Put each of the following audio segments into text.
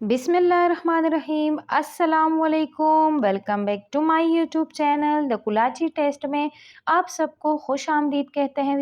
बिस्मिल्लाहिर्रहमानिर्रहीम अस्सलाम वालेकुम। Welcome back to my YouTube channel the Kulachi taste में आप सबको खुश आमदीद कहते हैं।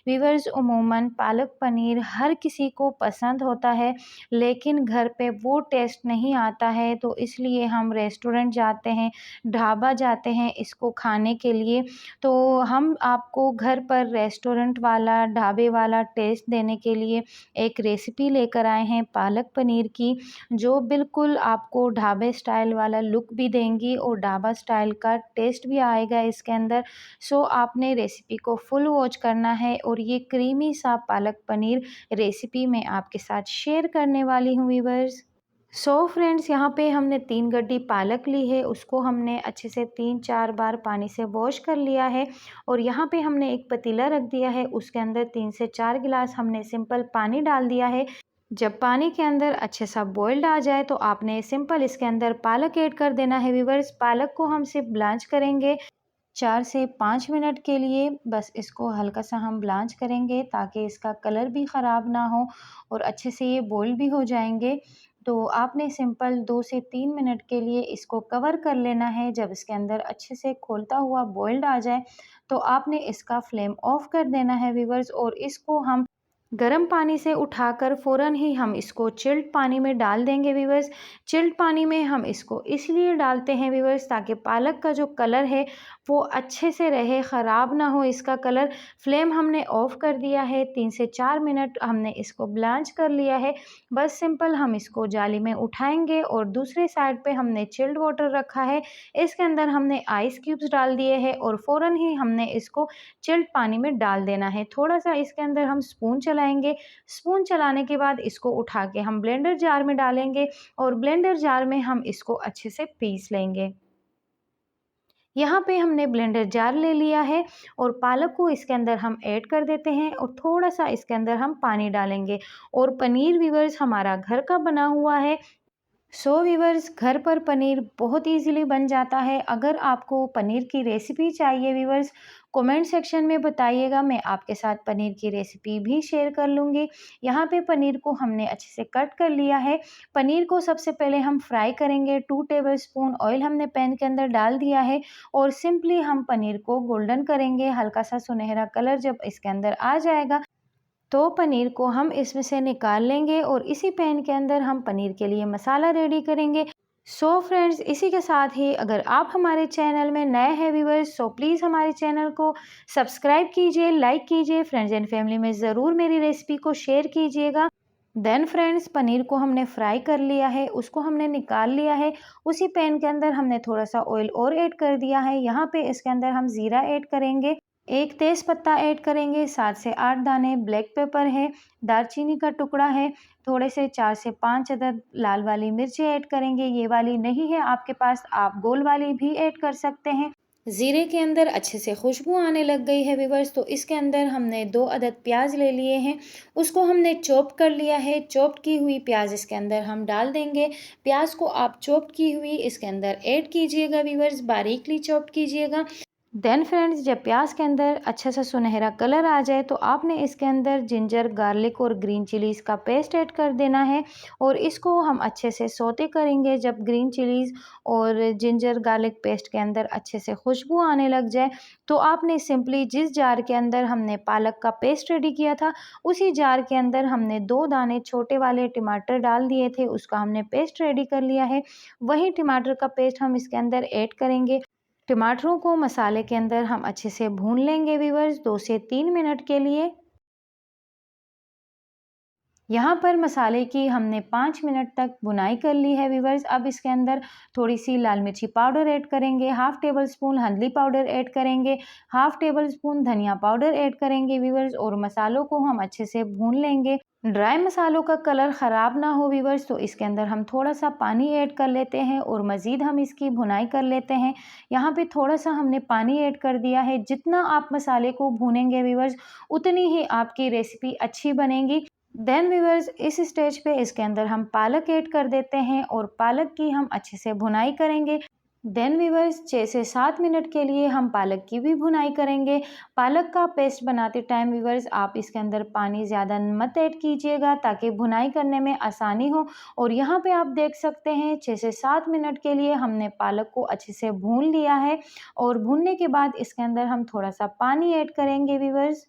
वीवर्स उमूमन पालक पनीर हर किसी को पसंद होता है, लेकिन घर पे वो टेस्ट नहीं आता है, तो इसलिए हम रेस्टोरेंट जाते हैं, ढाबा जाते हैं इसको खाने के लिए। तो हम आपको घर पर रेस्टोरेंट वाला ढाबे वाला टेस्ट देने के लिए एक रेसिपी लेकर आए हैं पालक पनीर की, जो बिल्कुल आपको ढाबे स्टाइल वाला लुक भी देंगी और ढाबा स्टाइल का टेस्ट भी आएगा इसके अंदर। सो आपने रेसिपी को फुल वॉच करना है और ये क्रीमी सा पालक पनीर रेसिपी मैं आपके साथ शेयर करने वाली हूँ वीवर्स। सो फ्रेंड्स, यहाँ पे हमने 3 गड्डी पालक ली है, उसको हमने अच्छे से 3-4 बार पानी से वॉश कर लिया है। और यहाँ पे हमने एक पतीला रख दिया है, उसके अंदर 3 से 4 गिलास हमने सिंपल पानी डाल दिया है। जब पानी के अंदर अच्छे सा बॉइल्ड आ जाए तो आपने सिंपल इसके अंदर पालक ऐड कर देना है वीवर्स। पालक को हम सिर्फ ब्लांच करेंगे 4 से 5 मिनट के लिए, बस इसको हल्का सा हम ब्लांच करेंगे ताकि इसका कलर भी ख़राब ना हो और अच्छे से ये बॉइल भी हो जाएंगे। तो आपने सिंपल 2 से 3 मिनट के लिए इसको कवर कर लेना है। जब इसके अंदर अच्छे से खोलता हुआ बॉइल्ड आ जाए तो आपने इसका फ्लेम ऑफ कर देना है वीवर्स, और इसको हम गर्म पानी से उठाकर फ़ौरन ही हम इसको चिल्ड पानी में डाल देंगे वीवर्स। चिल्ड पानी में हम इसको इसलिए डालते हैं वीवर्स ताकि पालक का जो कलर है वो अच्छे से रहे, ख़राब ना हो इसका कलर। फ्लेम हमने ऑफ़ कर दिया है, 3 से 4 मिनट हमने इसको ब्लांच कर लिया है। बस सिंपल हम इसको जाली में उठाएंगे और दूसरे साइड पे हमने चिल्ड वाटर रखा है, इसके अंदर हमने आइस क्यूब्स डाल दिए हैं और फ़ौरन ही हमने इसको चिल्ड पानी में डाल देना है। थोड़ा सा इसके अंदर हम स्पून चलाएंगे, स्पून चलाने के बाद इसको उठा के हम ब्लेंडर जार में डालेंगे और ब्लेंडर जार में हम इसको अच्छे से पीस लेंगे। यहाँ पे हमने ब्लेंडर जार ले लिया है और पालक को इसके अंदर हम ऐड कर देते हैं और थोड़ा सा इसके अंदर हम पानी डालेंगे। और पनीर वीवर्स हमारा घर का बना हुआ है। सो वीवर्स, घर पर पनीर बहुत इजीली बन जाता है। अगर आपको पनीर की रेसिपी चाहिए वीवर्स, कमेंट सेक्शन में बताइएगा, मैं आपके साथ पनीर की रेसिपी भी शेयर कर लूँगी। यहाँ पे पनीर को हमने अच्छे से कट कर लिया है। पनीर को सबसे पहले हम फ्राई करेंगे। 2 टेबलस्पून ऑयल हमने पैन के अंदर डाल दिया है और सिंपली हम पनीर को गोल्डन करेंगे। हल्का सा सुनहरा कलर जब इसके अंदर आ जाएगा तो पनीर को हम इसमें से निकाल लेंगे और इसी पैन के अंदर हम पनीर के लिए मसाला रेडी करेंगे। सो फ्रेंड्स, इसी के साथ ही अगर आप हमारे चैनल में नए हैं व्यूवर्स, सो प्लीज़ हमारे चैनल को सब्सक्राइब कीजिए, लाइक कीजिए, फ्रेंड्स एंड फैमिली में ज़रूर मेरी रेसिपी को शेयर कीजिएगा। देन फ्रेंड्स, पनीर को हमने फ्राई कर लिया है, उसको हमने निकाल लिया है। उसी पैन के अंदर हमने थोड़ा सा ऑयल और ऐड कर दिया है। यहाँ पे इसके अंदर हम ज़ीरा ऐड करेंगे, एक तेज पत्ता ऐड करेंगे, 7 से 8 दाने ब्लैक पेपर है, दालचीनी का टुकड़ा है, थोड़े से 4 से 5 अदद लाल वाली मिर्ची ऐड करेंगे। ये वाली नहीं है आपके पास, आप गोल वाली भी ऐड कर सकते हैं। ज़ीरे के अंदर अच्छे से खुशबू आने लग गई है व्यूवर्स, तो इसके अंदर हमने 2 अदद प्याज ले लिए हैं, उसको हमने चॉप कर लिया है। चॉप की हुई प्याज इसके अंदर हम डाल देंगे। प्याज को आप चॉप की हुई इसके अंदर ऐड कीजिएगा व्यूवर्स, बारीकली चॉप कीजिएगा। देन फ्रेंड्स, जब प्याज के अंदर अच्छा सा सुनहरा कलर आ जाए तो आपने इसके अंदर जिंजर गार्लिक और ग्रीन चिलीज़ का पेस्ट ऐड कर देना है और इसको हम अच्छे से सौते करेंगे। जब ग्रीन चिलीज़ और जिंजर गार्लिक पेस्ट के अंदर अच्छे से खुशबू आने लग जाए तो आपने सिंपली जिस जार के अंदर हमने पालक का पेस्ट रेडी किया था उसी जार के अंदर हमने 2 दाने छोटे वाले टमाटर डाल दिए थे, उसका हमने पेस्ट रेडी कर लिया है। वही टमाटर का पेस्ट हम इसके अंदर ऐड करेंगे। टमाटरों को मसाले के अंदर हम अच्छे से भून लेंगे व्यूवर्स 2 से 3 मिनट के लिए। यहाँ पर मसाले की हमने 5 मिनट तक भुनाई कर ली है व्यूवर्स। अब इसके अंदर थोड़ी सी लाल मिर्ची पाउडर ऐड करेंगे, हाफ़ टेबल स्पून हल्दी पाउडर ऐड करेंगे, हाफ़ टेबल स्पून धनिया पाउडर ऐड करेंगे व्यूवर्स और मसालों को हम अच्छे से भून लेंगे। ड्राई मसालों का कलर ख़राब ना हो व्यूवर्स, तो इसके अंदर हम थोड़ा सा पानी ऐड कर लेते हैं और मज़ीद हम इसकी भुनाई कर लेते हैं। यहाँ पे थोड़ा सा हमने पानी ऐड कर दिया है। जितना आप मसाले को भूनेंगे व्यूवर्स उतनी ही आपकी रेसिपी अच्छी बनेगी। देन व्यूवर्स, इस स्टेज पे इसके अंदर हम पालक ऐड कर देते हैं और पालक की हम अच्छे से भुनाई करेंगे। देन वीवर्स 6 से 7 मिनट के लिए हम पालक की भी भुनाई करेंगे। पालक का पेस्ट बनाते टाइम वीवर्स आप इसके अंदर पानी ज़्यादा मत ऐड कीजिएगा ताकि भुनाई करने में आसानी हो। और यहाँ पे आप देख सकते हैं 6 से 7 मिनट के लिए हमने पालक को अच्छे से भून लिया है और भूनने के बाद इसके अंदर हम थोड़ा सा पानी ऐड करेंगे वीवर्स।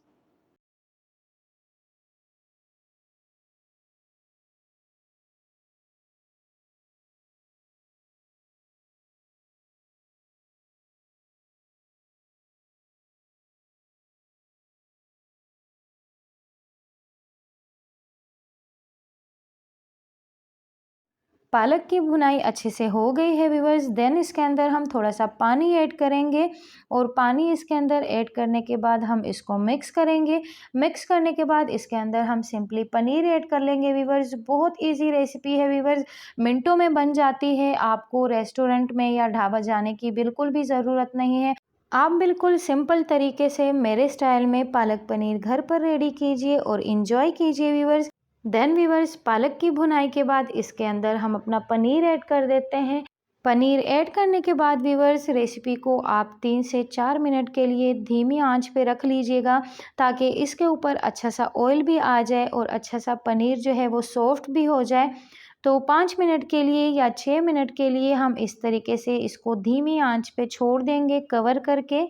पालक की भुनाई अच्छे से हो गई है व्यूअर्स। देन इसके अंदर हम थोड़ा सा पानी ऐड करेंगे और पानी इसके अंदर ऐड करने के बाद हम इसको मिक्स करेंगे। मिक्स करने के बाद इसके अंदर हम सिंपली पनीर ऐड कर लेंगे व्यूअर्स। बहुत इजी रेसिपी है व्यूअर्स, मिनटों में बन जाती है। आपको रेस्टोरेंट में या ढाबा जाने की बिल्कुल भी ज़रूरत नहीं है। आप बिल्कुल सिंपल तरीके से मेरे स्टाइल में पालक पनीर घर पर रेडी कीजिए और इन्जॉय कीजिए व्यूअर्स। देन व्यूअर्स पालक की भुनाई के बाद इसके अंदर हम अपना पनीर ऐड कर देते हैं। पनीर ऐड करने के बाद व्यूअर्स रेसिपी को आप 3 से 4 मिनट के लिए धीमी आंच पे रख लीजिएगा ताकि इसके ऊपर अच्छा सा ऑयल भी आ जाए और अच्छा सा पनीर जो है वो सॉफ्ट भी हो जाए। तो 5 मिनट के लिए या 6 मिनट के लिए हम इस तरीके से इसको धीमी आंच पे छोड़ देंगे कवर करके।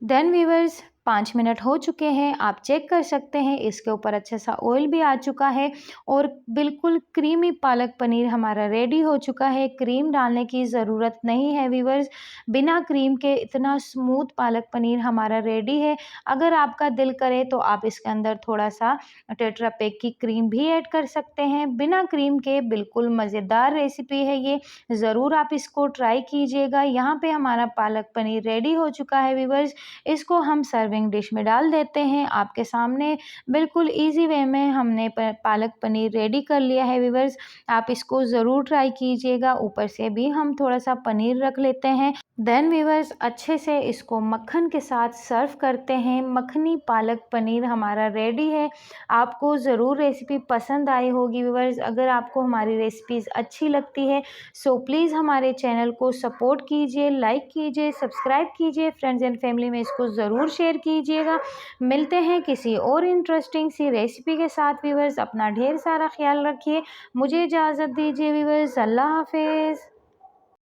देन व्यूअर्स 5 मिनट हो चुके हैं, आप चेक कर सकते हैं इसके ऊपर अच्छा सा ऑयल भी आ चुका है और बिल्कुल क्रीमी पालक पनीर हमारा रेडी हो चुका है। क्रीम डालने की ज़रूरत नहीं है व्यूअर्स, बिना क्रीम के इतना स्मूथ पालक पनीर हमारा रेडी है। अगर आपका दिल करे तो आप इसके अंदर थोड़ा सा टेट्रा पैक की क्रीम भी ऐड कर सकते हैं। बिना क्रीम के बिल्कुल मज़ेदार रेसिपी है ये, ज़रूर आप इसको ट्राई कीजिएगा। यहाँ पे हमारा पालक पनीर रेडी हो चुका है व्यूअर्स। इसको हम सर्विंग डिश में डाल देते हैं। आपके सामने बिल्कुल इजी वे में हमने पालक पनीर रेडी कर लिया है व्यूअर्स। आप इसको ज़रूर ट्राई कीजिएगा। ऊपर से भी हम थोड़ा सा पनीर रख लेते हैं। देन व्यूअर्स अच्छे से इसको मक्खन के साथ सर्व करते हैं। मखनी पालक पनीर हमारा रेडी है। आपको ज़रूर रेसिपी पसंद आई होगी व्यूअर्स। अगर आपको हमारी रेसिपीज़ अच्छी लगती है सो प्लीज़ हमारे चैनल को सपोर्ट कीजिए, लाइक कीजिए, सब्सक्राइब कीजिए, फ्रेंड्स एंड फैमिली में इसको ज़रूर शेयर कीजिएगा। मिलते हैं किसी और इंटरेस्टिंग सी रेसिपी के साथ व्यूअर्स। अपना ढेर सारा ख्याल रखिए। मुझे इजाज़त दीजिए व्यूअर्स। अल्लाह हाफिज़।